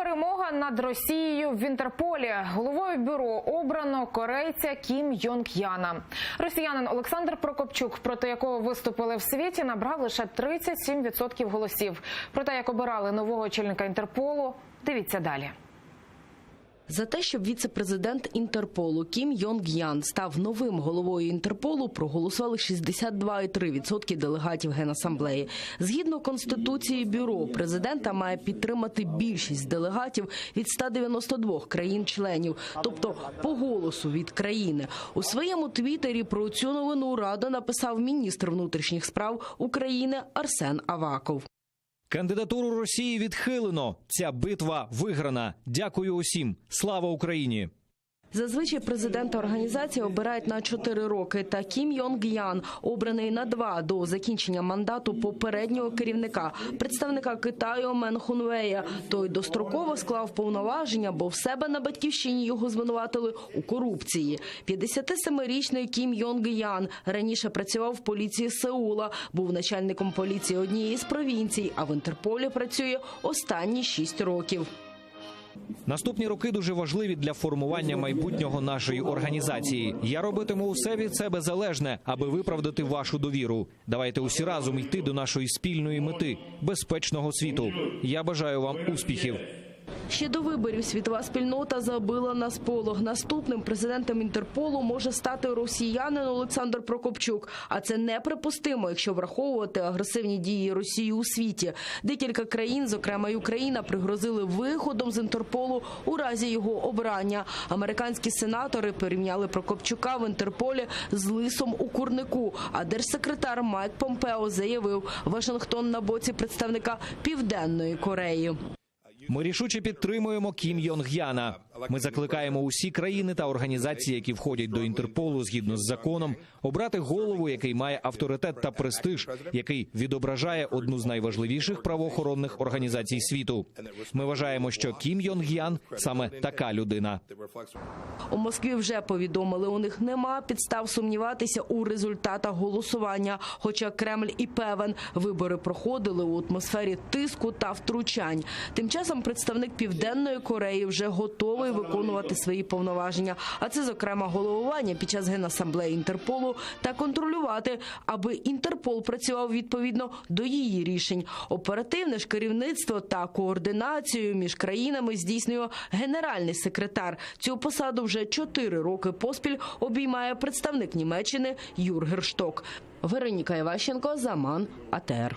Перемога над Росією в Інтерполі. Головою бюро обрано корейця Кім Йонг Яна. Росіянин Олександр Прокопчук, проти якого виступили в світі, набрав лише 37% голосів. Про те, як обирали нового очільника Інтерполу, дивіться далі. За те, щоб віце-президент Інтерполу Кім Йонг Ян став новим головою Інтерполу, проголосували 62,3% делегатів Генасамблеї. Згідно Конституції бюро, президента має підтримати більшість делегатів від 192 країн-членів, тобто по голосу від країни. У своєму твіттері про цю новину Раду написав міністр внутрішніх справ України Арсен Аваков. Кандидатуру Росії відхилено. Ця битва виграна. Дякую усім. Слава Україні! Зазвичай президента організації обирають на 4 роки, та Кім Йонг Ян обраний на 2 до закінчення мандату попереднього керівника, представника Китаю Мен Хунвея. Той достроково склав повноваження, бо в себе на батьківщині його звинуватили у корупції. 57-річний Кім Йонг Ян раніше працював в поліції Сеула, був начальником поліції однієї з провінцій, а в Інтерполі працює останні 6 років. Наступні роки дуже важливі для формування майбутнього нашої організації. Я робитиму усе від себе залежне, аби виправдати вашу довіру. Давайте усі разом йти до нашої спільної мети – безпечного світу. Я бажаю вам успіхів. Ще до виборів світова спільнота забила на сполох. Наступним президентом Інтерполу може стати росіянин Олександр Прокопчук. А це неприпустимо, якщо враховувати агресивні дії Росії у світі. Декілька країн, зокрема й Україна, пригрозили виходом з Інтерполу у разі його обрання. Американські сенатори порівняли Прокопчука в Інтерполі з лисом у курнику. А держсекретар Майк Помпео заявив, Вашингтон на боці представника Південної Кореї. Ми рішуче підтримуємо Кім Йонг Яна. Ми закликаємо усі країни та організації, які входять до Інтерполу згідно з законом, обрати голову, який має авторитет та престиж, який відображає одну з найважливіших правоохоронних організацій світу. Ми вважаємо, що Кім Йонг Ян саме така людина. У Москві вже повідомили, у них нема підстав сумніватися у результатах голосування. Хоча Кремль і певен, вибори проходили у атмосфері тиску та втручань. Тим часом представник Південної Кореї вже готовий виконувати свої повноваження. А це, зокрема, головування під час Генасамблеї Інтерполу та контролювати, аби Інтерпол працював відповідно до її рішень. Оперативне ж керівництво та координацію між країнами здійснює генеральний секретар. Цю посаду вже 4 роки поспіль обіймає представник Німеччини Юргер Шток. Вероніка Іващенко, Заман, АТР.